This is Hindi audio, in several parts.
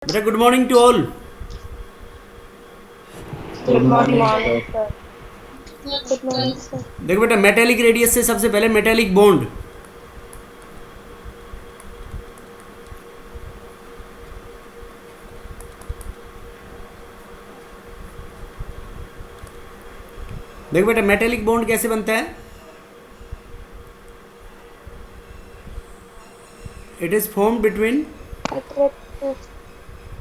बेटा good morning to all. Good good morning morning sir. Sir. Good morning sir. देखो बेटा मेटेलिक रेडियस से सबसे पहले मेटेलिक बॉन्ड। देखो बेटा मेटेलिक बॉन्ड कैसे बनता है। It is formed between Attractive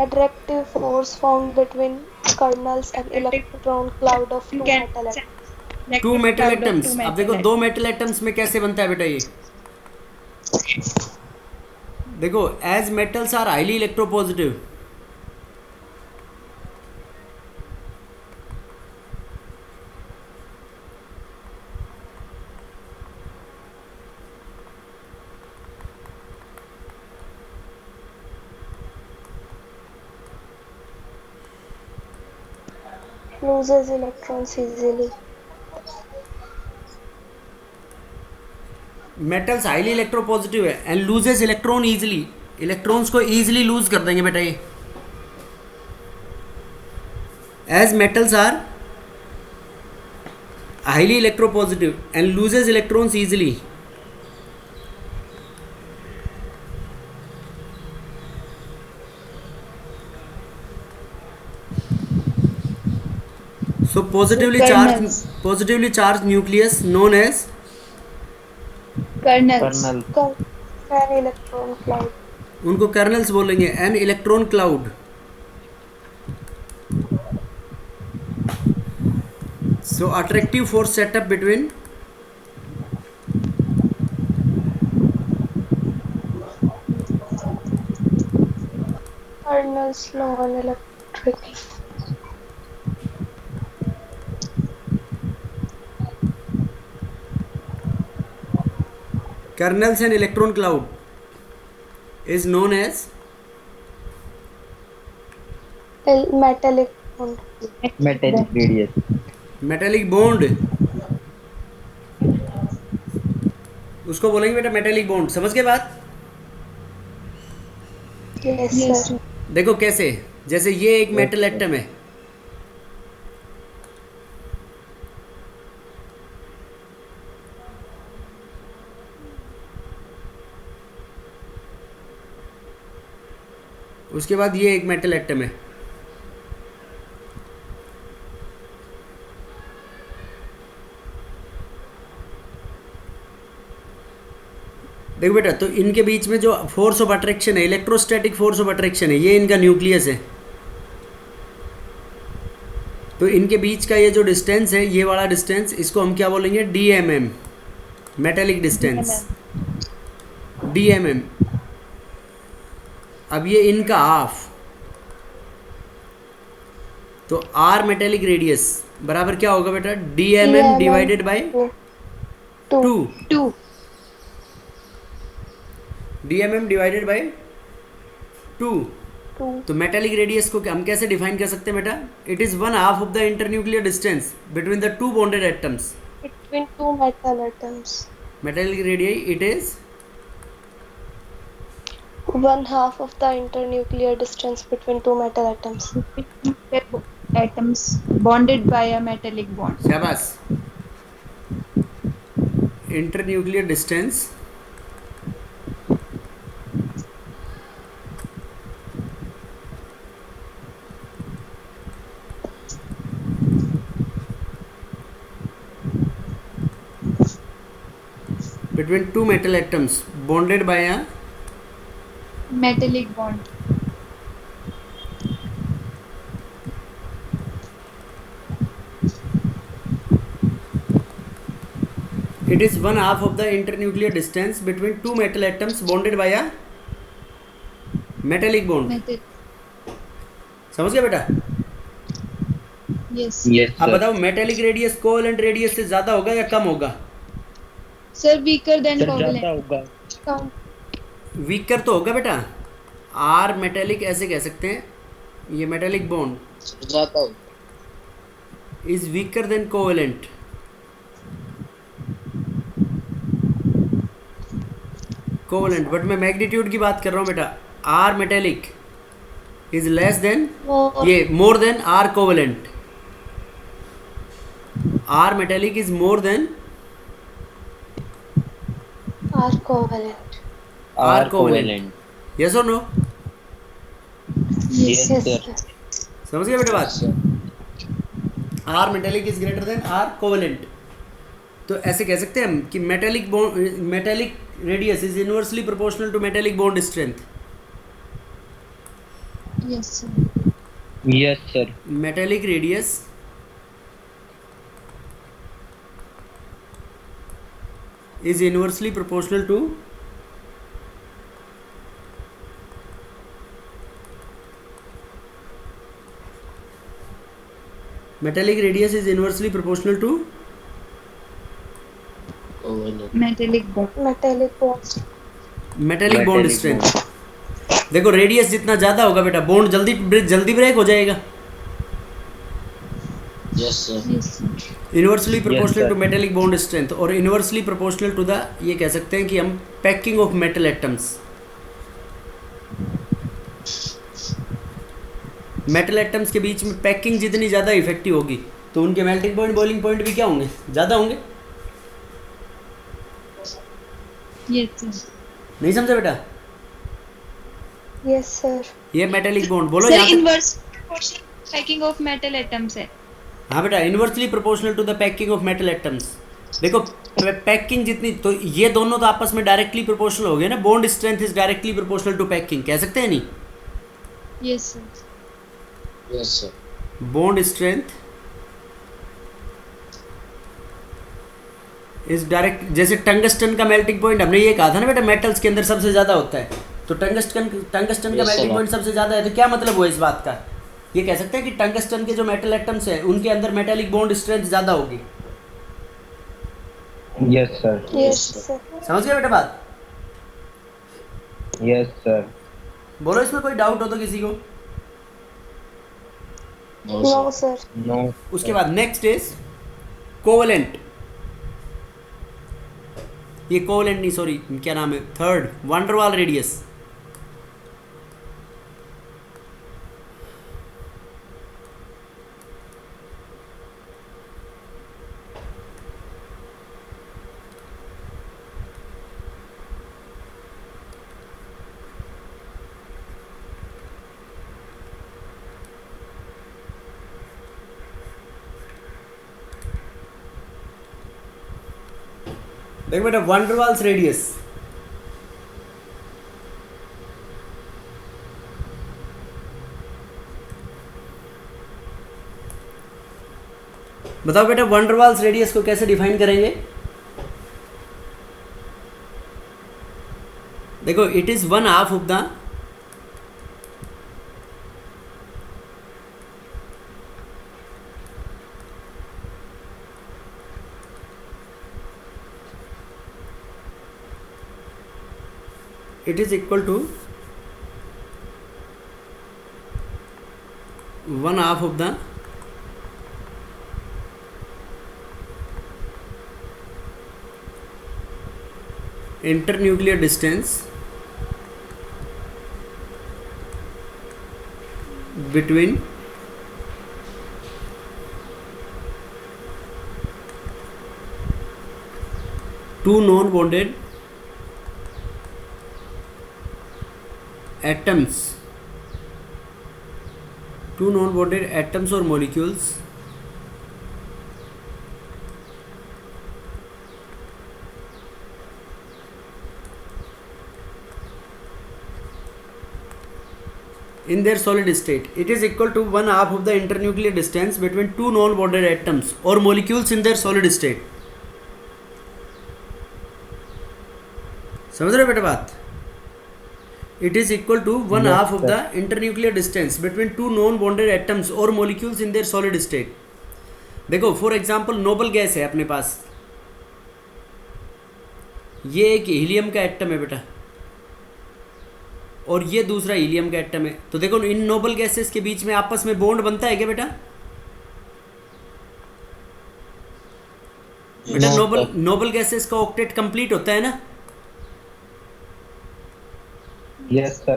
attractive force found between kernels and attractive electron cloud of two can metal atoms. Two electric metal cloud of two atoms. अब देखो metal दो atoms. मेटल एटम्स में कैसे बनता है बेटा ये। देखो as metals are highly electropositive, Loses electrons easily. Metals highly electropositive है and loses electron easily. Electrons को इजीली लूज कर देंगे बेटा ये। As metals are highly electropositive and loses electrons easily. So Kernels. positively charged nucleus known as Kernels. Kernel Kernels and electron cloud. उनको कर्नल्स बोलेंगे an electron cloud. So attractive force setup between Kernels non-electric. kernels and electron cloud is known as Metallic bond. Metallic radius metallic bond. उसको बोलेंगे बेटा मेटेलिक बॉन्ड। समझ के बात। Yes, Yes, sir. sir. देखो कैसे, जैसे ये एक मेटल एटम है, उसके बाद ये एक मेटल एटम है। देखो बेटा, तो इनके बीच में जो फोर्स ऑफ अट्रैक्शन है, इलेक्ट्रोस्टैटिक फोर्स ऑफ अट्रैक्शन है, ये इनका न्यूक्लियस है। तो इनके बीच का ये जो डिस्टेंस है, ये वाला डिस्टेंस, इसको हम क्या बोलेंगे, D M M, metallic distance, D M M. अब ये इनका हाफ, तो आर मेटेलिक रेडियस बराबर क्या होगा बेटा, डी M M divided by two. Two. 2. D M M divided by two. Two. तो मेटेलिक रेडियस को हम कैसे डिफाइन कर सकते हैं बेटा, it is one half of the internuclear distance between the two bonded atoms. Between two metal atoms. Metallic radius it is One half of the internuclear distance between two metal atoms. Atoms bonded by a metallic bond. शाबाश। Internuclear distance between two metal atoms bonded by a Metallic bond. it is one half of the internuclear distance between two metal atoms bonded by a metallic bond। Metal. समझ गया बेटा। Yes. यस अब सर बताओ मेटेलिक रेडियस कोवेलेंट रेडियस से ज्यादा होगा या कम होगा। Sir, weaker than sir covalent. ज्यादा होगा Count. वीकर तो होगा बेटा। आर मेटेलिक ऐसे कह सकते हैं, ये मेटेलिक बॉन्ड ज्यादा होगा is weaker than covalent. Covalent, but मैं मैग्नीट्यूड की बात कर रहा हूँ बेटा। R metallic is less than, More. ये more than R covalent, R metallic is more than Are covalent. R covalent, yes और no? Yes, Yes, sir. sir. समझ गए बेटा Yes, बात? sir. R metallic is greater than R covalent. तो ऐसे कह सकते हैं हम कि metallic radius is inversely proportional to metallic bond strength. Yes, sir. Yes, sir. Metallic radius is inversely proportional to metallic radius is inversely proportional to Metallic bond. Metallic bonds. metallic bond Metallic strength। देखो रेडियस जितना ज्यादा होगा बेटा बॉन्ड जल्दी ब्रेक हो जाएगा। Yes, sir. Yes, sir. Inversely proportional sir. To metallic bond strength और इनवर्सली प्रोपोर्शनल टू द, ये कह सकते हैं कि हम packing of metal atoms. Metal atoms के बीच में पैकिंग जितनी ज़्यादा इफेक्टिव होगी तो उनके मेल्टिंग पॉइंट बॉइलिंग पॉइंट भी क्या होंगे, ज़्यादा होंगे। Yes, sir. नहीं समझे बेटा? Yes, sir. ये मेटेलिक बॉन्ड बोलो Sir, यहाँ तक। inverse proportion packing of metal atoms है. हाँ बेटा, inversely proportional to the packing of metal atoms. देखो पैकिंग जितनी, तो ये दोनों तो आपस में डायरेक्टली प्रोपोर्शनल हो गए ना। Bond strength is directly proportional to packing, कह सकते हैं नहीं? Yes, sir. Yes, sir. Bond strength is direct, जैसे टंगस्टन का मेल्टिंग पॉइंट हमने ये कहा था ना बेटा, मेटल्स के अंदर सबसे ज़्यादा होता है। तो टंगस्टन का Yes, मेल्टिंग sir. पॉइंट सबसे ज़्यादा है, तो क्या मतलब हुआ इस बात का? ये कह सकते हैं कि टंगस्टन के जो मेटल एटम्स हैं उनके अंदर मेटेलिक बॉन्ड स्ट्रेंथ ज़्यादा होगी। Yes, sir. Yes, sir. समझ गए बेटा बात? Yes, sir. बोलो इसमें कोई डाउट हो तो किसी को। No, No, sir. sir. No. उसके बाद नेक्स्ट इज कोवेलेंट। ये कोवेलेंट नहीं, सॉरी क्या नाम है, थर्ड, वंडरवाल रेडियस। देखो बेटा, वंडरवाल्स रेडियस बताओ बेटा, वंडरवाल्स रेडियस को कैसे डिफाइन करेंगे? देखो, it is 1/2 of the it is equal to 1/2 of the internuclear distance between two non-bonded atoms, two non-bonded atoms or molecules in their solid state. It is equal to 1/2 of the internuclear distance between two non-bonded atoms or molecules in their solid state. समझ रहे हो बेटा बात? It is equal to 1/2 of the internuclear distance between two non-bonded atoms or molecules in their solid state. देखो, फॉर एग्जाम्पल नोबल गैस है अपने पास, ये एक हीलियम का एटम है बेटा और ये दूसरा हीलियम का एटम है। तो देखो, इन नोबल गैसेस के बीच में आपस में बॉन्ड बनता है क्या बेटा? बेटा, नोबल गैसेस का ऑक्टेट कंप्लीट होता है ना? Yes, sir.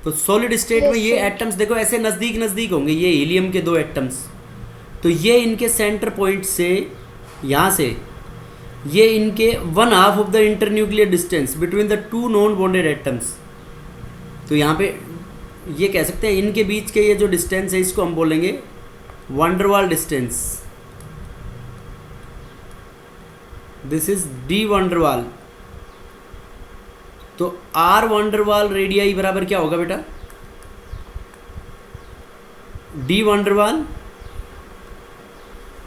तो सॉलिड स्टेट Yes, में ये sir. एटम्स देखो ऐसे नज़दीक नज़दीक होंगे, ये हीलियम के दो एटम्स, तो ये इनके सेंटर पॉइंट से यहाँ से ये इनके 1/2 of the internuclear distance between the to non bonded atoms. तो यहाँ पे ये कह सकते हैं इनके बीच के ये जो डिस्टेंस है इसको हम बोलेंगे van der Waals distance. This is D van der Waals. तो आर वंडरवाल रेडियाई बराबर क्या होगा बेटा? D van der Waals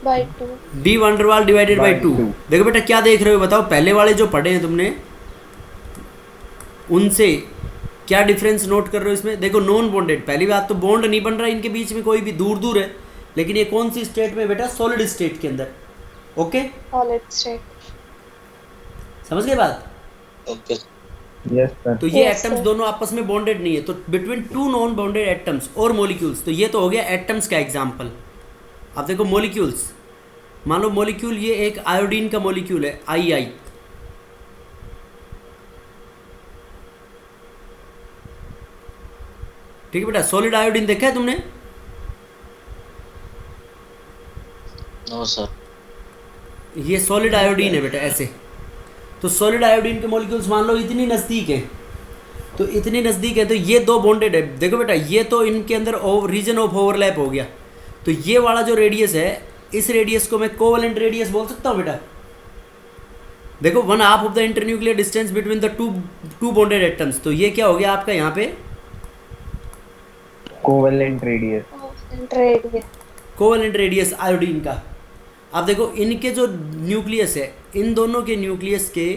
By 2. D van der Waals divided by By 2। 2। देखो बेटा क्या देख रहे हो बताओ, पहले वाले जो पढ़े हैं तुमने उनसे क्या डिफरेंस नोट कर रहे हो इसमें? देखो नॉन बॉन्डेड, पहली बात तो बॉन्ड नहीं बन रहा इनके बीच में, कोई भी दूर दूर है, लेकिन ये कौन सी स्टेट में बेटा? सॉलिड स्टेट के अंदर। Okay Solid state. समझ गए बात? Okay yes sir. तो ये Yes, एटम्स sir. दोनों आपस में बॉन्डेड नहीं है, तो between two non bonded atoms और मॉलिक्यूल्स। तो ये तो हो गया एटम्स का एग्जांपल। अब देखो मॉलिक्यूल्स, मान लो मॉलिक्यूल ये एक आयोडीन का मॉलिक्यूल है, आई। ठीक है बेटा, सॉलिड आयोडीन देखा है तुमने? No sir. ये सॉलिड आयोडीन है बेटा ऐसे। तो सॉलिड आयोडीन के मॉलिक्यूल्स मान लो इतनी नज़दीक है, तो इतनी नज़दीक है तो ये दो बॉन्डेड है। देखो बेटा ये तो इनके अंदर रीजन ऑफ ओवरलैप हो गया, तो ये वाला जो रेडियस है इस रेडियस को मैं कोवेलेंट रेडियस बोल सकता हूँ बेटा। देखो 1/2 of the internuclear distance between the two bonded atoms, तो ये क्या हो गया आपका यहाँ पे? Covalent radius. Covalent radius. Covalent radius iodine का। अब देखो इनके जो न्यूक्लियस है, इन दोनों के न्यूक्लियस के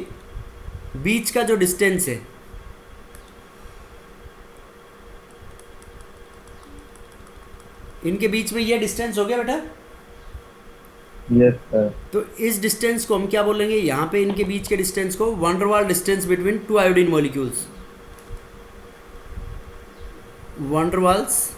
बीच का जो डिस्टेंस है, इनके बीच में ये डिस्टेंस हो गया बेटा। Yes sir. तो इस डिस्टेंस को हम क्या बोलेंगे? यहाँ पे इनके बीच के डिस्टेंस को van der Waal distance between two iodine molecules. Van der Waals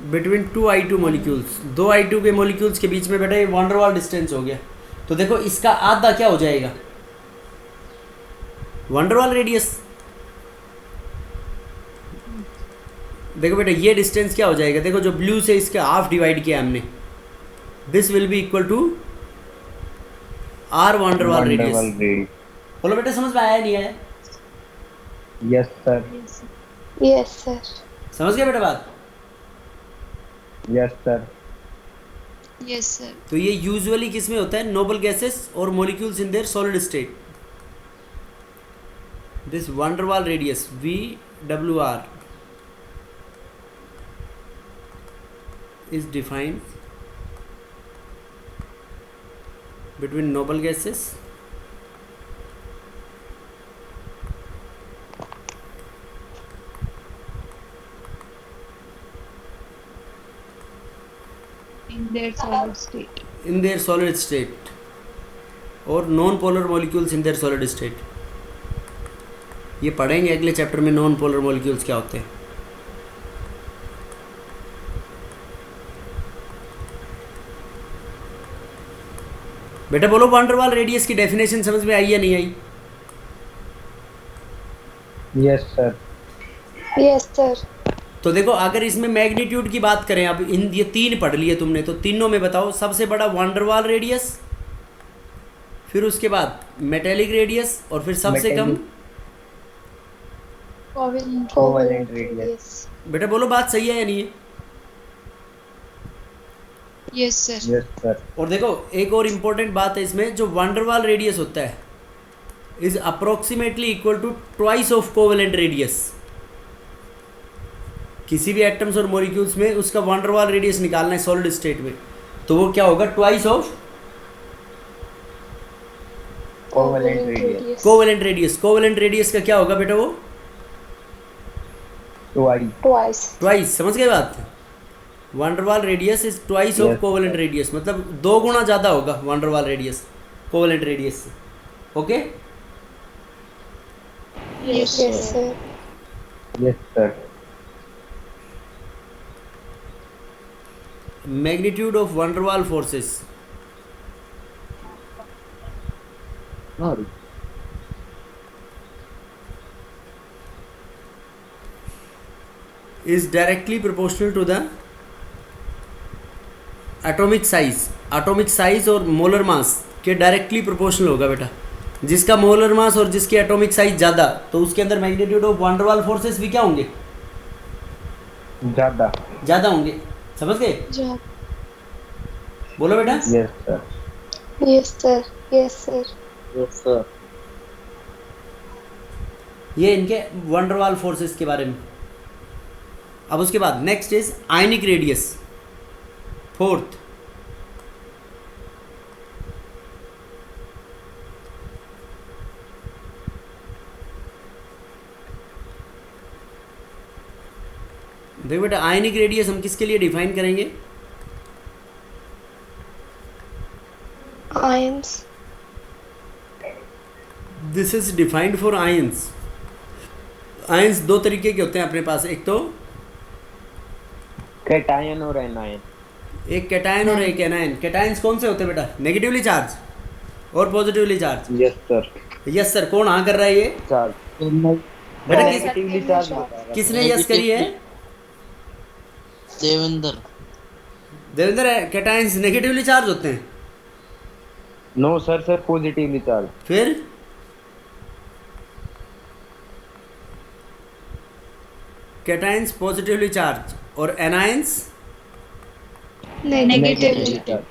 between two I2 molecules, दो I2 के मॉलिक्यूल्स के बीच में बेटा ये वंडरवाल डिस्टेंस हो गया। तो देखो इसका आधा क्या हो जाएगा? Van der Waals radius. देखो बेटा ये डिस्टेंस क्या हो जाएगा? देखो जो ब्लू से इसका हाफ डिवाइड किया हमने, this will be equal to R van der Waals radius. बोलो बेटा समझ में आया नहीं आया? Yes sir. Yes, sir. समझ गए बेटा बात? Yes sir. Yes, sir. तो ये यूजुअली किस में होता है? नोबल गैसेस और molecules in their solid state. This van der Waals radius VWR is defined between noble gases In their solid state. in their solid state और non polar molecules in their solid state. ये पढ़ेंगे अगले चैप्टर में नॉन पोलर मॉलिक्यूल्स क्या होते हैं। बेटा बोलो वंडरवाल रेडियस की डेफिनेशन समझ में आई या नहीं आई? Yes sir. Yes, sir. तो देखो अगर इसमें मैग्नीट्यूड की बात करें, अब इन ये तीन पढ़ लिए तुमने, तो तीनों में बताओ सबसे बड़ा वंडरवाल रेडियस, फिर उसके बाद मेटेलिक रेडियस, और फिर सबसे कम। Covalent. Covalent radius. बेटा बोलो बात सही है या नहीं है? Yes, sir. Yes sir. और देखो एक और इम्पोर्टेंट बात है इसमें, जो वंडरवाल रेडियस होता है is approximately equal to twice of covalent radius. किसी भी एटम्स और मॉलिक्यूल्स में उसका वंडरवाल रेडियस निकालना है सॉलिड स्टेट में, तो वो क्या होगा? Twice of covalent radius. Covalent radius. Covalent radius का क्या होगा बेटा? वो Twice. ट्वाइस। समझ गए बात? Van der Waals radius is twice of Yes. Covalent radius, मतलब 2 गुना ज़्यादा होगा वंडरवाल रेडियस कोवेलेंट रेडियस से। Okay Yes, Yes, sir. Yes sir. Magnitude of van der Waals forces is directly proportional to the atomic size और मोलर मास के डायरेक्टली प्रोपोर्शनल होगा बेटा। जिसका मोलर मास और जिसकी एटॉमिक साइज ज़्यादा, तो उसके अंदर मैग्नीट्यूड ऑफ वंडरवाल फोर्सेस भी क्या होंगे? ज़्यादा होंगे। समझ गए? Yeah. बोलो बेटा। Yes sir. Yes, sir. Yes, sir. Yes, sir. ये इनके वंडरवाल फोर्सेस के बारे में। अब उसके बाद next is ionic radius, fourth. देखो बेटा, आयनिक रेडियस हम किसके लिए डिफाइन करेंगे? Ions. This is defined for ions. Ions दो तरीके के होते हैं अपने पास, एक तो कैटायन और एनायन। एक कैटायन और एक एनायन। कैटायंस कौन से होते हैं बेटा? नेगेटिवली चार्ज और positively charge. Yes sir. Yes sir. कौन हाँ कर रहा है ये चार्ज बेटा? Negatively charge. किसने यस करी है? Devendra. Devendra, cations negatively charge होते हैं। No sir, sir positively charge. फिर कैटायंस पॉजिटिवली चार्ज और एनायंस नेगेटिवली चार्ज।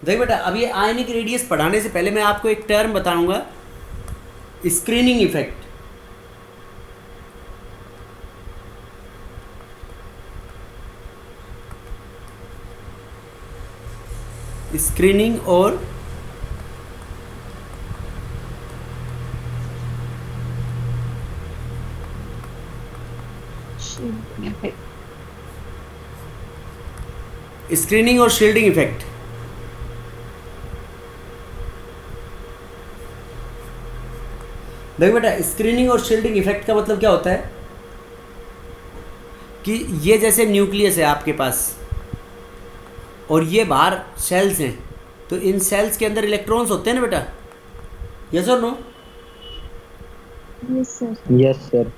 देख बेटा, अब ये आयनिक रेडियस पढ़ाने से पहले मैं आपको एक टर्म बताऊंगा, स्क्रीनिंग इफेक्ट। स्क्रीनिंग और स्क्रीनिंग और शील्डिंग इफेक्ट। देखो बेटा, स्क्रीनिंग और शील्डिंग इफेक्ट का मतलब क्या होता है कि ये जैसे न्यूक्लियस है आपके पास और ये बाहर सेल्स हैं, तो इन सेल्स के अंदर इलेक्ट्रॉन्स होते हैं ना बेटा? यस और no? Yes sir. Yes sir.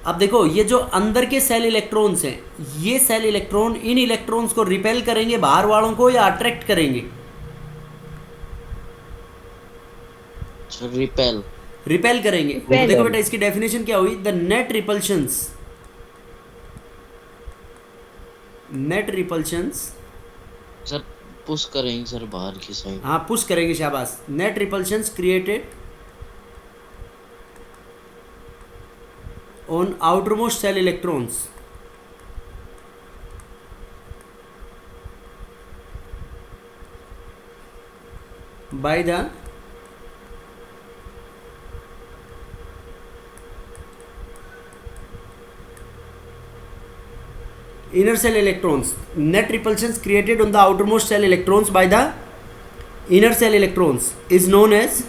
अब देखो, ये जो अंदर के सेल इलेक्ट्रॉन्स हैं, ये सेल इलेक्ट्रॉन इन इलेक्ट्रॉन्स को रिपेल करेंगे बाहर वालों को या अट्रैक्ट करेंगे? रिपेल। रिपेल करेंगे। तो देखो बेटा, इसकी डेफिनेशन क्या हुई? The net repulsions, net repulsions. Sir push करेंगे सर बाहर की साइड। हाँ, पुश करेंगे, शाबाश। Net repulsions created on outermost cell electrons by the inner cell electrons. Net repulsions created on the outermost cell electrons by the inner cell electrons is known as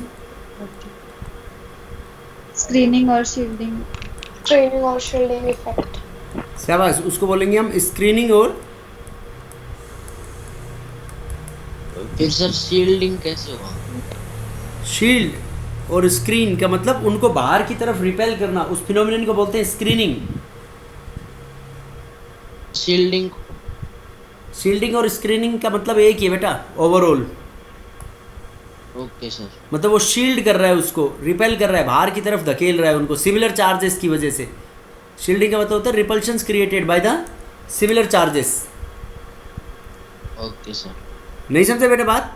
screening और shielding. Training or shielding effect. शाबाश, उसको बोलेंगे हम स्क्रीनिंग और फिर सर शील्डिंग कैसे हुआ? शील्ड और स्क्रीन का मतलब उनको बाहर की तरफ रिपेल करना, उस फिनोमिनन को बोलते हैं स्क्रीनिंग। शील्डिंग। शील्डिंग और स्क्रीनिंग का मतलब एक ही है बेटा, ओवरऑल। Okay sir. मतलब वो शील्ड कर रहा है, उसको रिपेल कर रहा है, बाहर की तरफ धकेल रहा है उनको सिमिलर चार्जेस की वजह से। शील्डिंग का मतलब होता है repulsions created by the similar charges. Okay sir. नहीं समझे बेटा बात?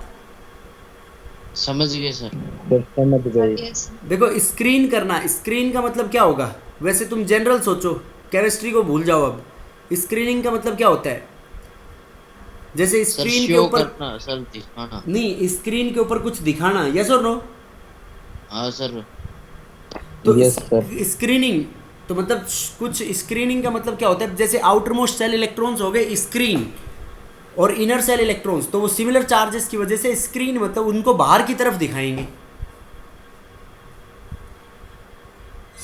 समझ गए सर। समझ गए। यस। देखो, स्क्रीन करना, स्क्रीन का मतलब क्या होगा? वैसे तुम जनरल सोचो, केमिस्ट्री को भूल जाओ। अब स्क्रीनिंग का मतलब क्या होता है? जैसे सर स्क्रीन के शो ऊपर करना, सर दिखाना। नहीं, स्क्रीन के ऊपर कुछ दिखाना। यस और नो? हाँ सर। तो Yes, sir. स्क्रीनिंग तो मतलब कुछ, स्क्रीनिंग का मतलब क्या होता है? जैसे आउटर मोस्ट सेल इलेक्ट्रॉन्स हो गए स्क्रीन, और इनर सेल इलेक्ट्रॉन्स, तो वो सिमिलर चार्जेस की वजह से स्क्रीन मतलब उनको बाहर की तरफ दिखाएंगे।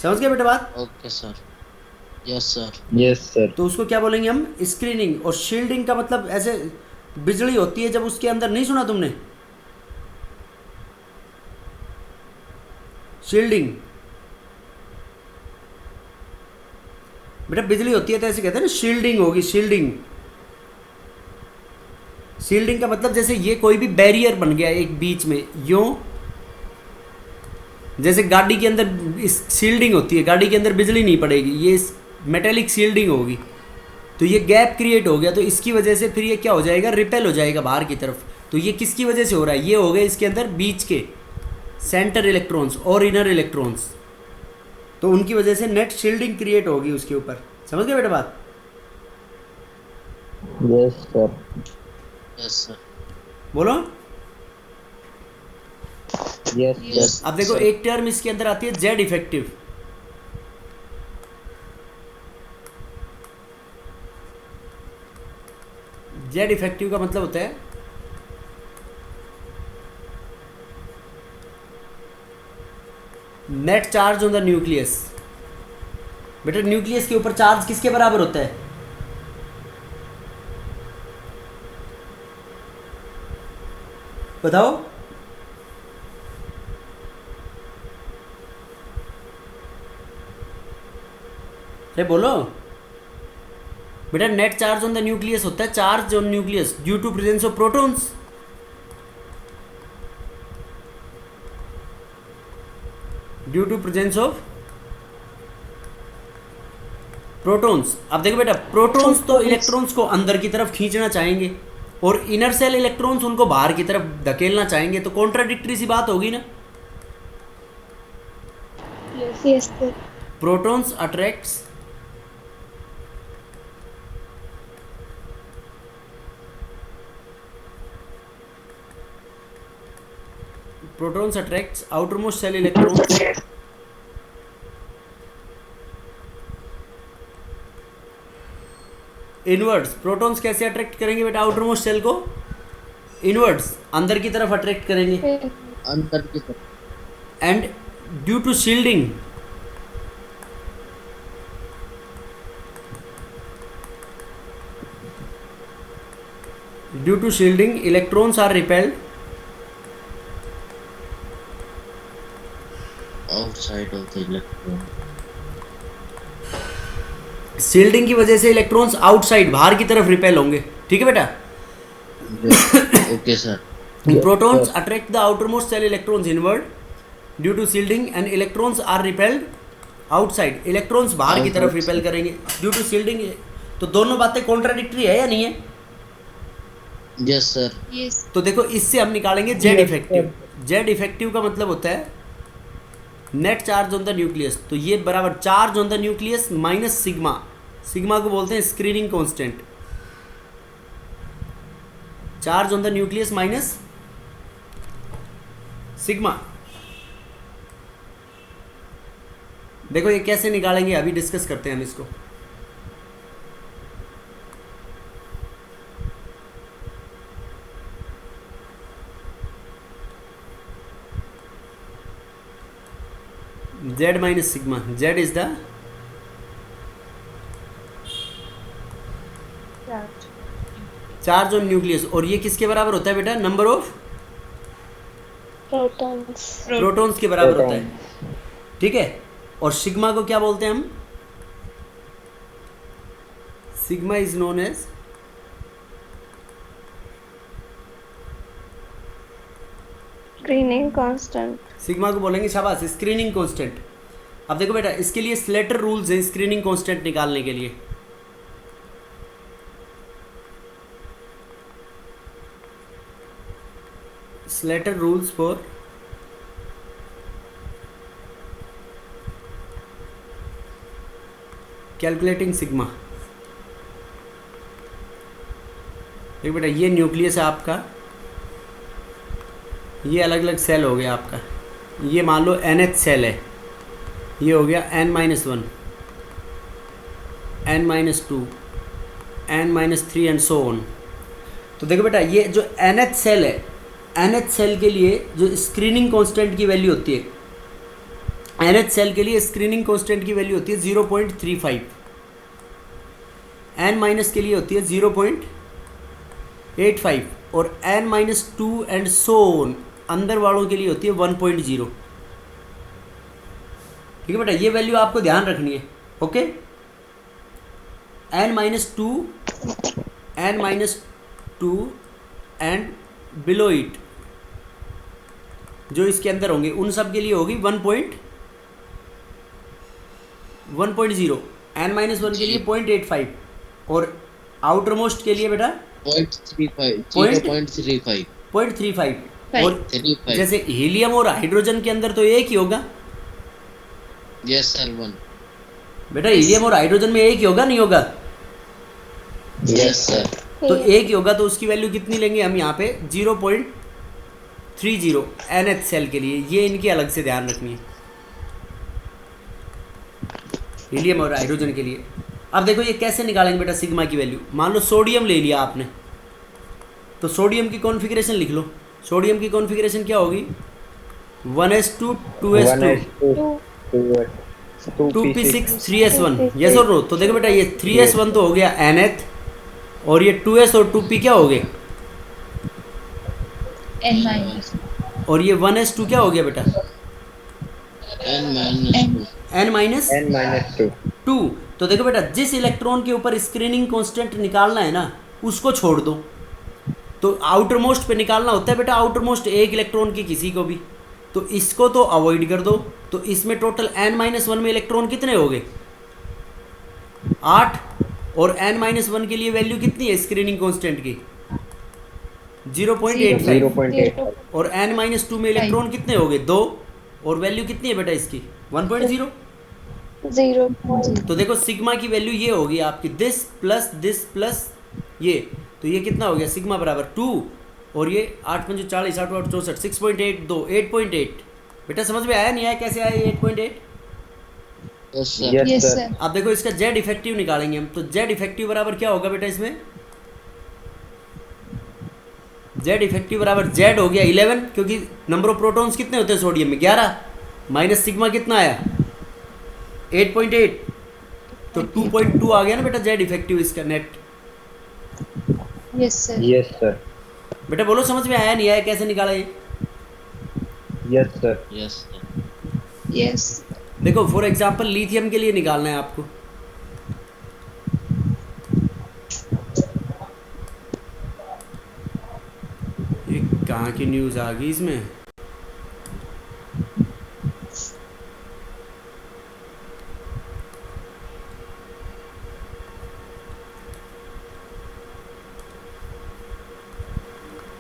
समझ गए बेटा बात? Okay sir. Yes sir. Yes sir. तो उसको क्या बोलेंगे हम? स्क्रीनिंग। और शील्डिंग का मतलब ऐसे बिजली होती है जब उसके अंदर, नहीं सुना तुमने? शील्डिंग बेटा बिजली होती है तो ऐसे कहते हैं ना, शील्डिंग होगी, शील्डिंग। शील्डिंग का मतलब जैसे ये कोई भी बैरियर बन गया एक बीच में, यूं जैसे गाड़ी के अंदर इस शील्डिंग होती है, गाड़ी के अंदर बिजली नहीं पड़ेगी, ये मेटेलिक शील्डिंग होगी। तो ये गैप क्रिएट हो गया, तो इसकी वजह से फिर ये क्या हो जाएगा? रिपेल हो जाएगा बाहर की तरफ। तो ये किसकी वजह से हो रहा है? ये हो गए इसके अंदर बीच के सेंटर इलेक्ट्रॉन्स और इनर इलेक्ट्रॉन्स, तो उनकी वजह से नेट शील्डिंग क्रिएट होगी उसके ऊपर। समझ गए बेटा बात? Yes sir. Yes sir. बोलो। Yes yes. अब देखो एक टर्म इसके अंदर आती है जेड इफेक्टिव। जेड इफेक्टिव का मतलब होता है net charge on the nucleus. बेटा न्यूक्लियस के ऊपर चार्ज किसके बराबर होता है? बताओ। अरे बोलो बेटा, net charge on the nucleus होता है charge on nucleus due to presence of protons. Due to presence of protons. अब देखो बेटा, प्रोटॉन्स तो इलेक्ट्रॉन्स को अंदर की तरफ खींचना चाहेंगे और इनर सेल इलेक्ट्रॉन्स उनको बाहर की तरफ धकेलना चाहेंगे, तो कॉन्ट्राडिक्टरी सी बात होगी ना। Yes sir. Protons attracts outermost cell electrons inwards. Protons कैसे अट्रैक्ट करेंगे बेटा आउटरमोस्ट सेल को? इनवर्ड्स, अंदर की तरफ अट्रैक्ट करेंगे। अंदर की तरफ। And due to shielding electrons are repelled outside of the electron. Shielding की वजह से इलेक्ट्रॉन्स आउटसाइड बाहर की तरफ रिपेल होंगे। ठीक है बेटा? Okay sir. Protons attract the outermost shell electrons inward due to shielding and electrons are repelled outside. Electrons बाहर की तरफ रिपेल करेंगे ड्यू टू शील्डिंग। तो दोनों बातें कॉन्ट्राडिक्टरी है या नहीं है? Yes sir. Yes. तो देखो इससे हम निकालेंगे जेड इफेक्टिव। जेड इफेक्टिव का मतलब होता है net charge on the nucleus. तो ये बराबर charge on the nucleus minus sigma. Sigma को बोलते हैं screening constant. Charge on the nucleus minus sigma. देखो ये कैसे निकालेंगे अभी डिस्कस करते हैं हम इसको। Z minus sigma. Z is the charge on nucleus. और ये किसके बराबर होता है बेटा? Number of Protons. प्रोटॉन्स के बराबर होता है। ठीक है? और सिग्मा को क्या बोलते हैं हम? Sigma is known as Screening constant. सिग्मा को बोलेंगे शाबाश स्क्रीनिंग कांस्टेंट। अब देखो बेटा इसके लिए स्लेटर रूल्स हैं स्क्रीनिंग कांस्टेंट निकालने के लिए। Slater rules for calculating sigma. देखो बेटा ये न्यूक्लियस है आपका, ये अलग अलग सेल हो गया आपका। ये मान लो NH सेल है, ये हो गया N-1, N-2, N-3 and so on. तो देखो बेटा ये जो NH सेल है, NH सेल के लिए जो स्क्रीनिंग कांस्टेंट की वैल्यू होती है NH सेल के लिए स्क्रीनिंग कांस्टेंट की वैल्यू होती है 0.35, N माइनस के लिए होती है 0.85 और N-2 एंड सो ऑन अंदर वालों के लिए होती है 1.0। ठीक है बेटा, ये वैल्यू आपको ध्यान रखनी है। Okay, N-2 and below it जो इसके अंदर होंगे उन सब के लिए होगी 1.0, N-1 के लिए 0.85 और आउटर मोस्ट के लिए बेटा 0.35 0.35 और 35। जैसे हीलियम और हाइड्रोजन के अंदर तो एक ही होगा यस सर 1। बेटा, हीलियम और हाइड्रोजन में एक ही होगा, नहीं होगा? Yes sir. तो एक ही होगा, तो उसकी वैल्यू कितनी लेंगे हम यहाँ पे 0.30 NH सेल के लिए। ये इनकी अलग से ध्यान रखनी है हीलियम और हाइड्रोजन के लिए। अब देखो ये कैसे निकालेंगे बेटा सिग्मा की वैल्यू। मान लो सोडियम ले लिया आपने, तो सोडियम की कॉन्फ़िगरेशन लिख लो। सोडियम की कॉन्फ़िगरेशन क्या होगी? 1s2 2s2 2p6 3s1। Yes और नो? तो देखो बेटा, ये 3s1 तो हो गया NH और ये 2s और 2p क्या हो गए? N-, और ये 1s2 क्या हो गया बेटा? N-2। तो देखो बेटा, जिस इलेक्ट्रॉन के ऊपर स्क्रीनिंग कांस्टेंट निकालना है ना, उसको छोड़ दो। तो आउटर मोस्ट पे निकालना होता है बेटा, आउटर मोस्ट एक इलेक्ट्रॉन की किसी को भी, तो इसको तो अवॉइड कर दो। तो इसमें टोटल N-1 में इलेक्ट्रॉन कितने हो गए? 8। और N-1 के लिए वैल्यू कितनी है स्क्रीनिंग कांस्टेंट की? 0.85। और N-2 में इलेक्ट्रॉन कितने हो गए? 2। और वैल्यू कितनी है बेटा इसकी? 1.0। 0. तो देखो सिग्मा की वैल्यू ये होगी आपकी दिस प्लस ये, तो ये कितना हो गया? सिग्मा बराबर 2 और ये 8 5 40 8 8 64 6.82 8.8। बेटा समझ में आया नहीं आया? कैसे आया 8.8? Yes sir. Yes sir. अब देखो इसका जेड इफेक्टिव निकालेंगे हम, तो जेड इफेक्टिव बराबर क्या होगा बेटा इसमें? जेड इफेक्टिव बराबर जेड हो गया 11, क्योंकि नंबर ऑफ प्रोटॉन्स कितने होते हैं सोडियम में? 11 माइनस सिग्मा कितना आया? 8.8। तो 2.2 आ गया ना बेटा जेड इफेक्टिव इसका net. Yes sir. Yes sir. बेटा बोलो समझ में आया नहीं आया? कैसे निकाला ये? Yes sir. Yes sir. Yes. देखो फॉर एग्जांपल लिथियम के लिए निकालना है आपको। ये कहाँ की न्यूज़ आ गई इसमें?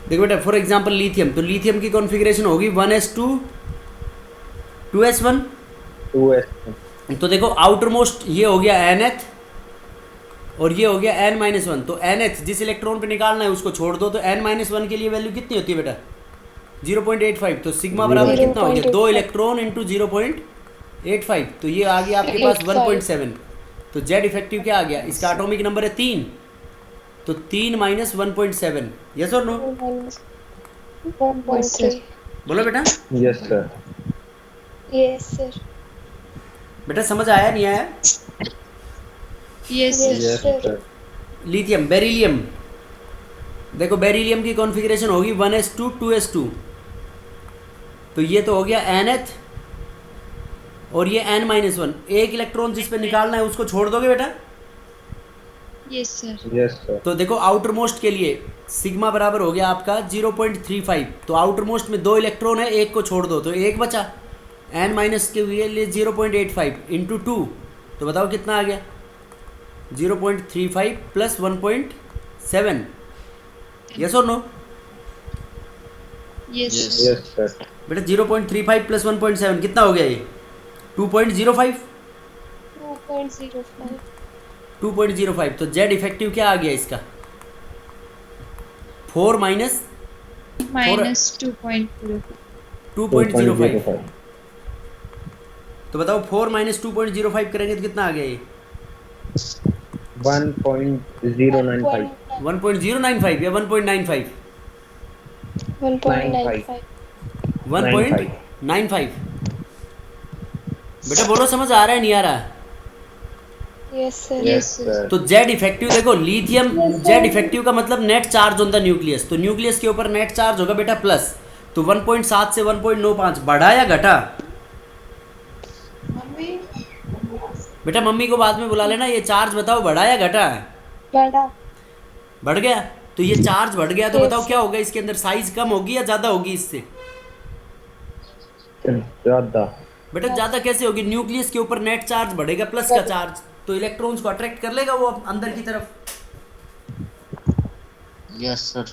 देखो बेटा फॉर एग्जांपल लिथियम, तो लिथियम की कॉन्फ़िगरेशन होगी 1s2 2s1। 2s। तो देखो आउटर मोस्ट ये हो गया NH और ये हो गया N-1। तो NH जिस इलेक्ट्रॉन पे निकालना है उसको छोड़ दो। तो N-1 के लिए वैल्यू कितनी होती है बेटा? 0.85। तो सिग्मा बराबर कितना हो गया? 2 इलेक्ट्रॉन इंटू 0.85। तो ये आ गया आपके पास 1.7। तो जेड इफेक्टिव क्या आ गया? इसका एटॉमिक नंबर है 3, तो 3 माइनस 1.7। यस और नो? 1.3. बोलो बेटा। Yes sir. Yes sir. बेटा समझ आया नहीं आया? Yes sir. Yes sir. Lithium, beryllium, देखो बेरिलियम की कॉन्फ़िगरेशन होगी 1s2 2s2। तो ये तो हो गया NH और ये N-1। एक इलेक्ट्रॉन जिस पे निकालना है उसको छोड़ दोगे बेटा? Yes sir. Yes sir. तो देखो आउटर मोस्ट के लिए सिग्मा बराबर हो गया आपका 0.35। तो आउटर मोस्ट में 2 इलेक्ट्रॉन है, एक को छोड़ दो तो एक बचा। N- के लिए 0.85 इंटू 2, तो बताओ कितना आ गया? 0.35 प्लस 1.7। यस और no? Yes Yes. sir. Yes sir. बेटा 0.35 प्लस 1.7 कितना हो गया ये? 2.05। 2.05. 2.05। तो जेड इफेक्टिव क्या आ गया इसका? 4 माइनस Minus 2.0. 2.05। तो बताओ 4 माइनस 2.05 करेंगे तो कितना आ गया ये? 1.095। 1.095 या 1.95? 1.95. 1.95। बेटा बोलो, समझ आ रहा है नहीं आ रहा? Yes, sir. Yes, sir. तो जेड इफेक्टिव देखो, लिथियम जेड इफेक्टिव का मतलब net charge on the nucleus, तो न्यूक्लियस के ऊपर नेट चार्ज होगा बेटा प्लस, तो 1.7 से 1.95 बढ़ा या घटा? बेटा मम्मी को बाद में बुला लेना, ये चार्ज बताओ बढ़ा या घटा? Bada. बढ़ गया। तो ये चार्ज बढ़ गया तो Yes. बताओ क्या होगा इसके अंदर, साइज कम होगी या ज्यादा होगी इससे? ज्यादा। बेटा ज्यादा कैसे होगी? न्यूक्लियस के ऊपर नेट चार्ज बढ़ेगा प्लस का चार्ज, तो इलेक्ट्रॉन्स को अट्रैक्ट कर लेगा वो अंदर की तरफ, यस सर।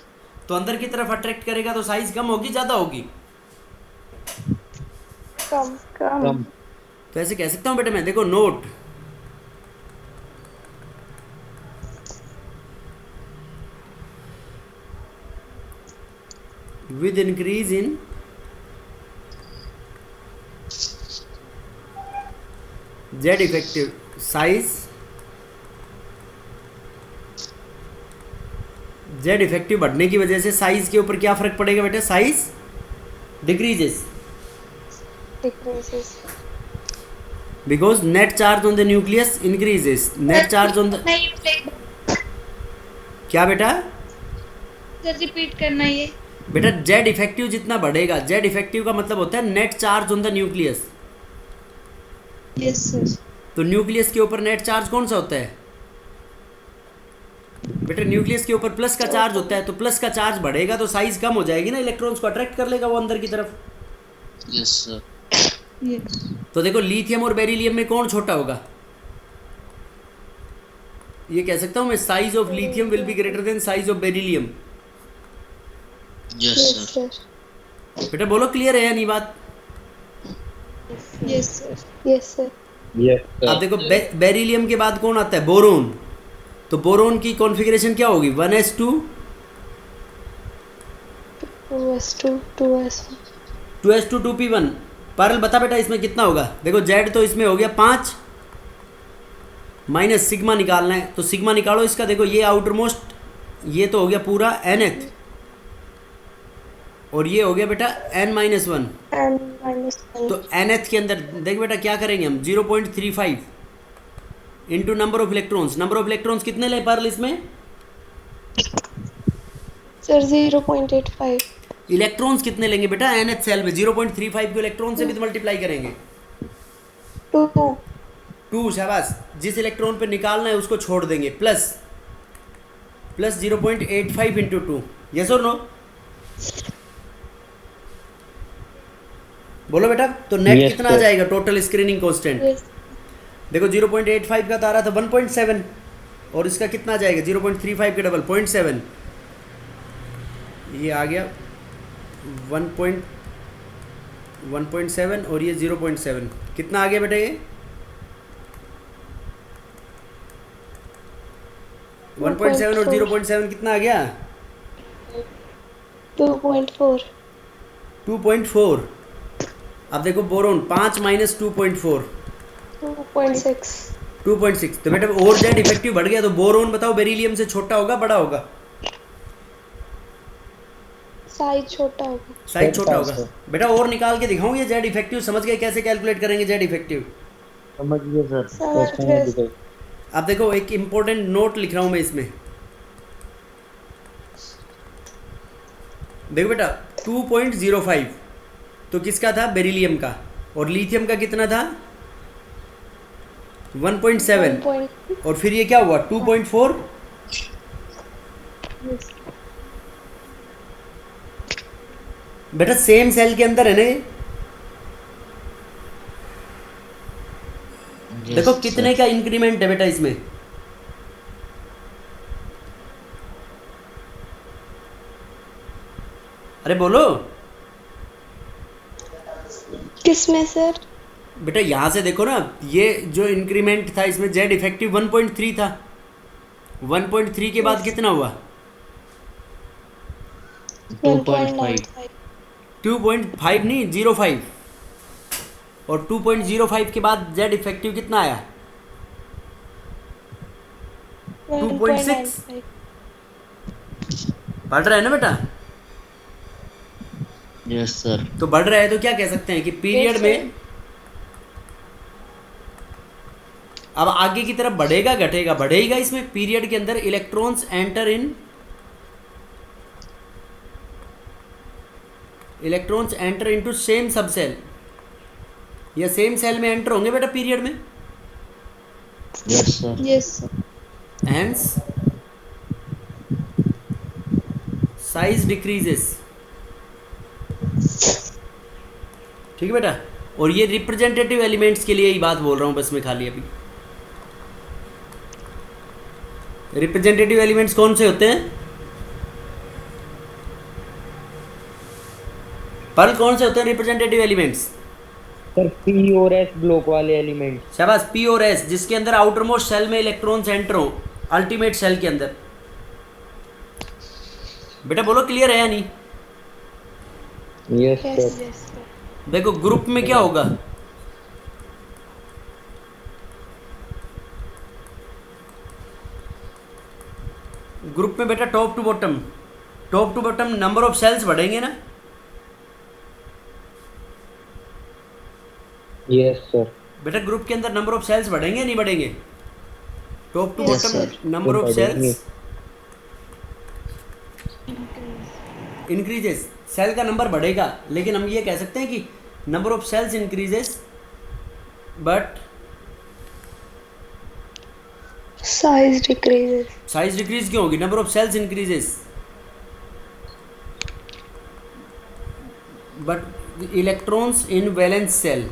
तो अंदर की तरफ अट्रैक्ट करेगा तो साइज कम होगी ज्यादा होगी? Come. कम। तो ऐसे कह सकता हूँ बेटा मैं, देखो note, with increase in Z effective size, Z effective बढ़ने की वजह से साइज के ऊपर क्या फर्क पड़ेगा बेटा? Size decreases Decreases. because net charge on the nucleus increases, net charge on the, नहीं play- क्या बेटा? सर रिपीट करना ये। बेटा जेड इफेक्टिव जितना बढ़ेगा, जेड इफेक्टिव का मतलब होता है net charge on the nucleus, yes sir. तो न्यूक्लियस के ऊपर नेट चार्ज कौन सा होता है बेटा? न्यूक्लियस के ऊपर प्लस का चार्ज होता है, तो प्लस का चार्ज बढ़ेगा तो साइज कम हो जाएगी ना, इलेक्ट्रॉन्स को अट्रैक्ट कर लेगा वो अंदर की तरफ। Yes sir. यस तो देखो लिथियम और बेरिलियम में कौन छोटा होगा? ये कह सकता हूं मैं, size of lithium will be greater than size of beryllium. Yes Yes, sir. sir. बेटा बोलो क्लियर है या नहीं बात? Yes sir. Yes, sir. Yes अब देखो बेरिलियम के बाद कौन आता है? बोरोन। तो बोरोन की कॉन्फ़िगरेशन क्या होगी? 1s2 2s2, 2s1. 2s2 2p1। पारल बता बेटा इसमें कितना होगा? देखो जेड तो इसमें हो गया 5 माइनस सिग्मा निकालना है, तो सिग्मा निकालो इसका। देखो ये आउटर मोस्ट, ये तो हो गया पूरा nth, और ये हो गया बेटा n-1। And -1. तो nth के अंदर देख बेटा क्या करेंगे हम, 0.35 into number of electrons. Number of electrons कितने ले पारल इसमें? Sir, 0.85. इलेक्ट्रॉन्स कितने लेंगे बेटा nth सेल में? 0.35 को इलेक्ट्रॉन से भी तो मल्टीप्लाई करेंगे। 2. 2, शाबाश। जिस इलेक्ट्रॉन पे निकालना है उसको छोड़ देंगे, प्लस 0.85 इंटू 2। यस और नो? बोलो बेटा। तो नेट Yes, कितना आ sir. जाएगा टोटल स्क्रीनिंग कांस्टेंट? Yes. देखो 0.85 का तो आ रहा था 1.7, और इसका कितना आ जाएगा? 0.35 के डबल 0.7, ये आ गया 1.7 और ये 0.7, कितना आ गया बेटा ये? 1.7 और 0.7 कितना आ गया? 2.4. 2.4। अब देखो बोरोन 5 माइनस 2.4 2.6. 2.6। तो बेटा और जेड इफेक्टिव बढ़ गया, तो बोरोन बताओ बेरिलियम से छोटा होगा बड़ा होगा? Size छोटा होगा. साइज छोटा छोटा होगा। बेटा और निकाल के दिखाऊं ये जेड इफेक्टिव? समझ गए कैसे कैलकुलेट करेंगे जेड इफेक्टिव? समझ गए सर। समझ क्वेश्चन गए। में दिखाई। अब देखो एक इंपॉर्टेंट नोट लिख रहा हूं मैं इसमें, देखो बेटा 2.05 तो किसका था? बेरिलियम का। और लिथियम का कितना था? 1.7। 1.6. और फिर ये क्या हुआ? 2.4। Yes. बेटा सेम सेल के अंदर है ना ये? देखो कितने का इंक्रीमेंट है बेटा इसमें? अरे बोलो किसमें सर? बेटा, यहां से देखो ना, ये जो इंक्रीमेंट था इसमें जेड इफेक्टिव 1.3 था, 1.3 के बाद कितना हुआ? 2.5। 2.5 नहीं, 0.5। और 2.05 के बाद जेड इफेक्टिव कितना आया? 2.6। बढ़ रहा है ना बेटा? Yes sir. तो बढ़ रहा है तो क्या कह सकते हैं कि पीरियड Yes, में अब आगे की तरफ बढ़ेगा घटेगा, बढ़ेगा इसमें पीरियड के अंदर इलेक्ट्रॉन्स एंटर इनटू सेम सब सेल, या सेम सेल में एंटर होंगे बेटा पीरियड में, Yes, sir. Yes, sir. hence size decreases। ठीक है बेटा, और ये रिप्रेजेंटेटिव एलिमेंट्स के लिए ही बात बोल रहा हूँ बस मैं खाली अभी। रिप्रेजेंटेटिव एलिमेंट्स कौन से होते हैं? पर कौन से होते हैं रिप्रेजेंटेटिव एलिमेंट्स? सर पी और एस ब्लॉक वाले एलिमेंट। शाबाश, पी और एस, जिसके अंदर आउटर मोस्ट सेल में इलेक्ट्रॉन्स एंटर हो अल्टीमेट सेल के अंदर। बेटा बोलो क्लियर है या नहीं? Yes Yes, sir. yes, sir. देखो ग्रुप में क्या होगा, ग्रुप में बेटा top to bottom number of shells बढ़ेंगे ना? Yes sir. बेटा ग्रुप के अंदर नंबर ऑफ सेल्स बढ़ेंगे नहीं बढ़ेंगे? Top to Yes, bottom sir. Number of बढ़ेंगे। सेल्स इंक्रीजेस, सेल का नंबर बढ़ेगा, लेकिन हम ये कह सकते हैं कि number of shells increases but Size decreases. Size decrease क्यों होगी? Number of shells increases but electrons in valence shell,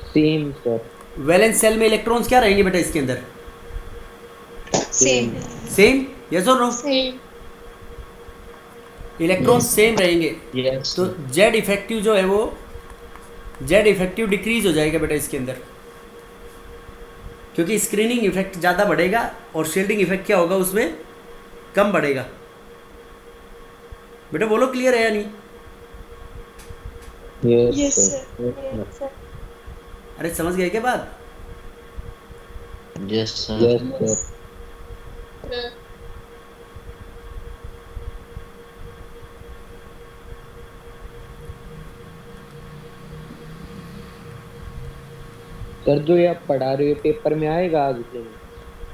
same sir. Valence shell में इलेक्ट्रॉन्स क्या रहेंगे बेटा इसके अंदर? Same. सेम, यस और नो? Same. इलेक्ट्रॉन्स सेम रहेंगे, Yes. तो जेड इफेक्टिव जो है वो जेड इफेक्टिव डिक्रीज हो जाएगा बेटा इसके अंदर, क्योंकि स्क्रीनिंग इफेक्ट ज़्यादा बढ़ेगा और शील्डिंग इफेक्ट क्या होगा उसमें कम बढ़ेगा। बेटा बोलो क्लियर है या नहीं? Yes, sir. Yes, sir. अरे समझ गए क्या बात? Yes, sir. Yes sir. Sir जो ये आप पढ़ा रहे हो पेपर में आएगा आज दिन?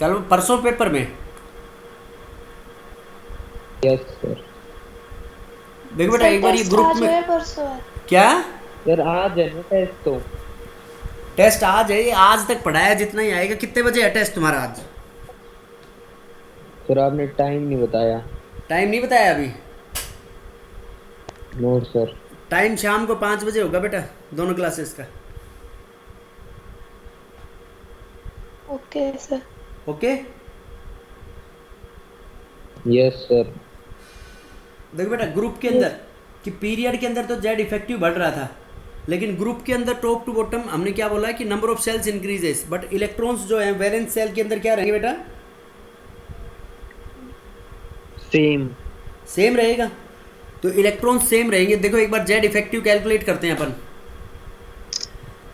कल परसों पेपर में। Yes sir. देखो बेटा एक बार ये Test ग्रुप आज में है परसों है? क्या सर आज है ना टेस्ट तो? टेस्ट आज है, ये आज तक पढ़ाया जितना ही आएगा। कितने बजे है टेस्ट तुम्हारा आज? सर आपने टाइम नहीं बताया। टाइम नहीं बताया अभी? No sir. टाइम शाम को 5 बजे होगा बेटा, दोनों क्लासेस का। Okay, sir. Okay, yes sir. देखो बेटा ग्रुप के अंदर कि पीरियड के अंदर तो जेड इफेक्टिव बढ़ रहा था, लेकिन ग्रुप के अंदर टॉप टू बॉटम हमने क्या बोला है कि number of shells increases but electrons जो है वैलेंस सेल के अंदर क्या रहेंगे बेटा? सेम। सेम रहेगा, तो इलेक्ट्रॉन्स सेम रहेंगे। देखो एक बार जेड इफेक्टिव कैलकुलेट करते हैं अपन।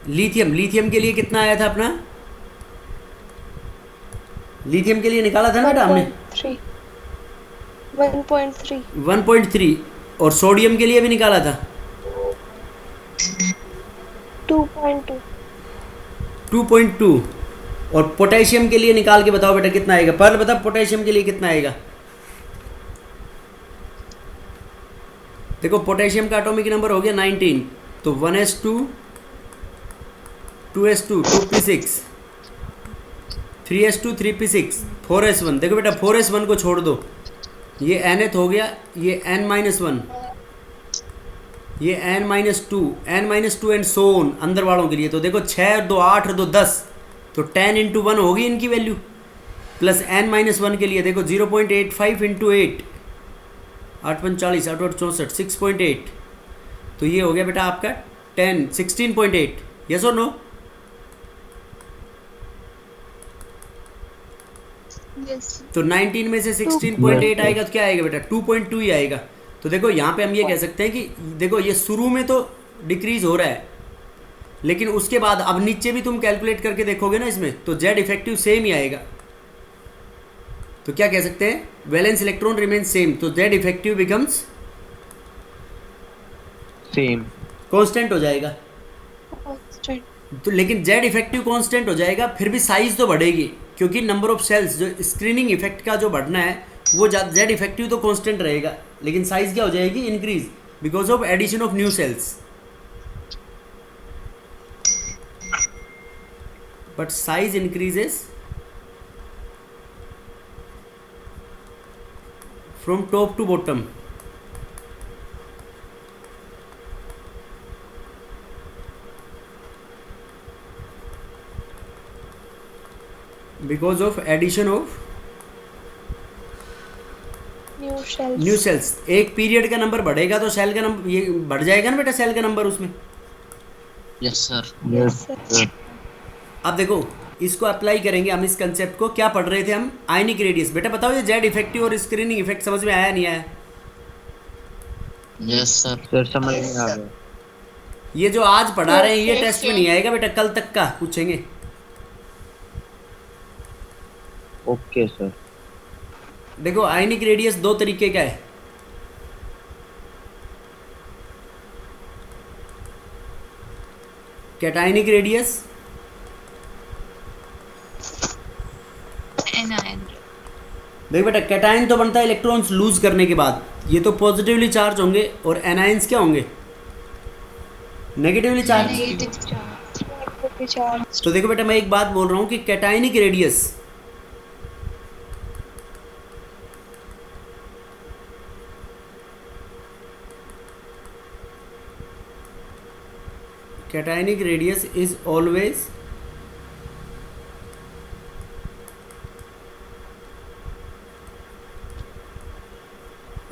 लिथियम के लिए कितना आया था अपना? लिथियम के लिए निकाला था ना बेटा हमने 1.3. 1.3. 1.3, और सोडियम के लिए भी निकाला था 2.2. 2.2, और पोटेशियम के लिए निकाल के बताओ बेटा कितना आएगा। पर बता पोटेशियम के लिए कितना आएगा? देखो पोटेशियम का एटॉमिक नंबर हो गया 19, तो 1s2 2s2 2p6 3s2 3p6 4s1। देखो बेटा 4s1 को छोड़ दो, ये nth हो गया, ये n-1, ये n-2 एंड सो ऑन अंदर वालों के लिए। तो देखो 6 और 2 8 और 2 10, तो 10 × 1 होगी इनकी वैल्यू, प्लस n-1 के लिए देखो 0.85 × 8 8 × 40 8 8 64 6.8, तो ये हो गया बेटा आपका 10 16.8। यस और नो? Yes. तो 19 में से 16.8 आएगा तो क्या आएगा बेटा? 2.2 ही आएगा। तो देखो यहाँ पे हम ये कह सकते हैं कि देखो ये शुरू में तो डिक्रीज हो रहा है, लेकिन उसके बाद अब नीचे भी तुम कैलकुलेट करके देखोगे ना इसमें, तो जेड इफेक्टिव सेम ही आएगा। तो क्या कह सकते हैं? वैलेंस इलेक्ट्रॉन रिमेन सेम, तो Z effective becomes same. Constant हो जाएगा। Constant. तो लेकिन जेड इफेक्टिव कांस्टेंट हो जाएगा, फिर भी साइज तो बढ़ेगी, क्योंकि नंबर ऑफ सेल्स जो स्क्रीनिंग इफेक्ट का जो बढ़ना है वो जेड इफेक्टिव तो कांस्टेंट रहेगा, लेकिन साइज क्या हो जाएगी, increase, because of addition of new shells. But size increases from top to bottom. Because of addition of New cells. एक पीरियड का नंबर बढ़ेगा तो सेल का नंबर ये बढ़ जाएगा ना बेटा, सेल का नंबर उसमें. Yes sir. Yes, sir. अब देखो इसको अप्लाई करेंगे हम, इस कंसेप्ट को. क्या पढ़ रहे थे हम, आयनिक रेडियस. बेटा बताओ ये जेड इफेक्टिव और स्क्रीनिंग इफेक्ट समझ में आया नहीं आया? Yes sir. सर समझ में आ गया. ये जो आज पढ़ा रहे हैं ये टेस्ट में नहीं आएगा बेटा, कल तक का पूछेंगे. Okay sir. देखो आयनिक रेडियस दो तरीके का है. Cationic radius, anion. देखो बेटा कैटायन तो बनता है इलेक्ट्रॉन्स लूज करने के बाद, ये तो पॉजिटिवली चार्ज होंगे, और एनायंस क्या होंगे, नेगेटिवली चार्ज. Charged. तो देखो बेटा मैं एक बात बोल रहा हूँ कि cationic radius is always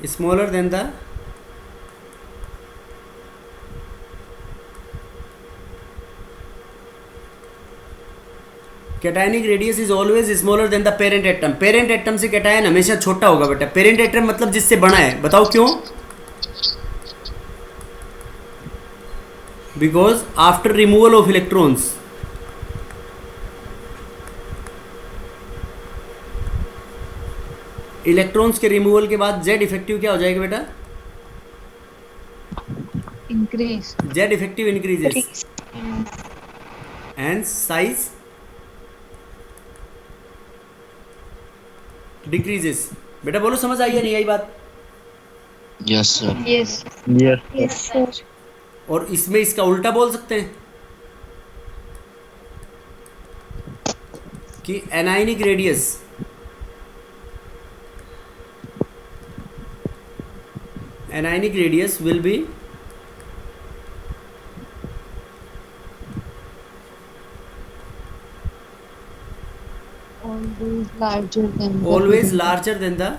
smaller than the cationic radius is always smaller than the parent atom. Parent atom से कैटायन हमेशा छोटा होगा बेटा. पेरेंट एटम मतलब जिससे बड़ा है. बताओ क्यों? Because after removal of electrons, electrons के रिमूवल के बाद जेड इफेक्टिव क्या हो जाएगा बेटा? Increase. Z effective increases and size decreases. बेटा बोलो समझ आई या नहीं आई बात? Yes sir. Yes. Yes. Yes, sir. और इसमें इसका उल्टा बोल सकते हैं कि anionic radius will be Always larger always larger than than the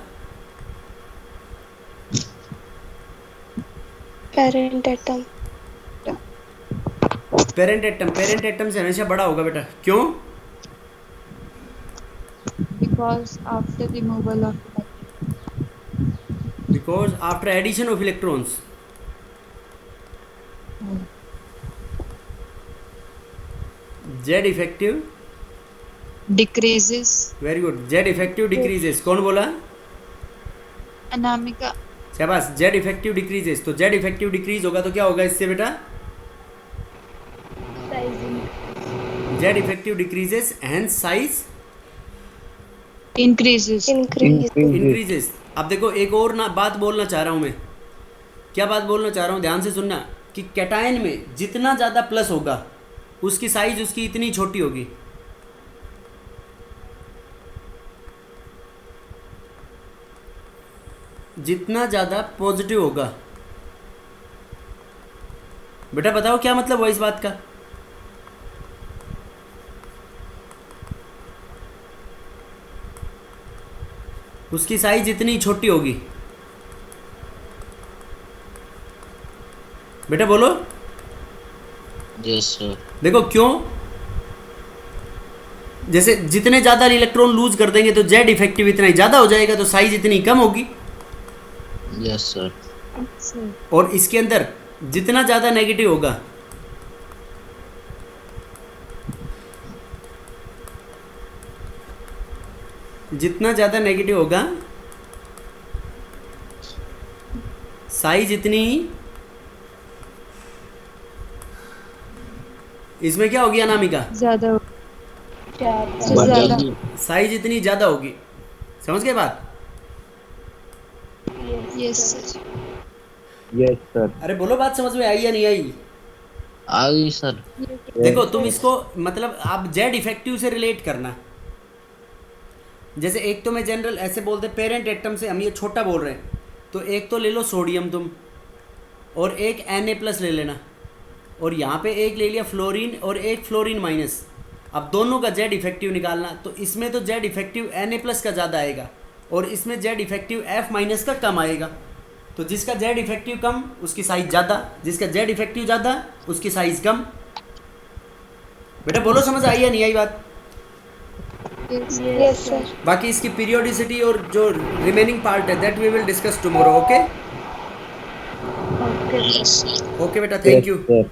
Parent atom. Parent atom. Parent atom से हमेशा बड़ा होगा बेटा. क्यों? because after removal of because after addition of electrons, Z effective, decreases. Very good, Z effective decreases. कौन बोला? अनामिका. शाबाश. Z effective decreases. तो जेड इफेक्टिव डिक्रीज होगा तो क्या होगा इससे बेटा? Z effective decreases and size increases. Increases. अब देखो एक और ना बात बोलना चाह रहा हूँ मैं. क्या बात बोलना चाह रहा हूँ, ध्यान से सुनना, कि कैटायन में जितना ज़्यादा प्लस होगा उसकी साइज उसकी इतनी छोटी होगी. जितना ज़्यादा पॉजिटिव होगा. बेटा बताओ क्या मतलब हुआ इस बात का? उसकी साइज इतनी छोटी होगी. बेटा बोलो. Yes sir. देखो क्यों? जैसे जितने ज़्यादा इलेक्ट्रॉन लूज कर देंगे तो जेड इफेक्टिव इतना ही ज़्यादा हो जाएगा, तो साइज इतनी कम होगी. Yes sir. और इसके अंदर जितना ज़्यादा नेगेटिव होगा, जितना ज़्यादा नेगेटिव होगा साइज इतनी इसमें क्या होगी अनामिका? ज्यादा से बढ़ ज्यादा। जाएगी। साइज इतनी ज़्यादा होगी। समझ गए बात? Yes sir. Yes sir. अरे बोलो, बात समझ में आई या नहीं आई? आ गई सर। देखो तुम इसको मतलब आप जेड इफेक्टिव से रिलेट करना। जैसे एक तो मैं जनरल ऐसे बोलते पेरेंट एटम से हम ये छोटा बोल रहे हैं, तो एक तो ले लो सोडियम तुम, और एक Na+ ले लेना, और यहाँ पे एक ले लिया फ्लोरीन और एक फ्लोरीन माइनस। अब दोनों का जेड इफेक्टिव निकालना, तो इसमें तो जेड इफेक्टिव Na+ का ज़्यादा आएगा और इसमें जेड इफेक्टिव F- का कम आएगा। तो जिसका जेड इफेक्टिव कम उसकी साइज ज़्यादा, जिसका जेड इफेक्टिव ज़्यादा उसकी साइज कम। बेटा बोलो, समझ आई या नहीं आई बात? Yes, sir. बाकी इसकी पीरियोडिसिटी और जो रिमेनिंग पार्ट है that we will discuss tomorrow. Okay yes sir. Okay बेटा, यस थैंक यू। सर।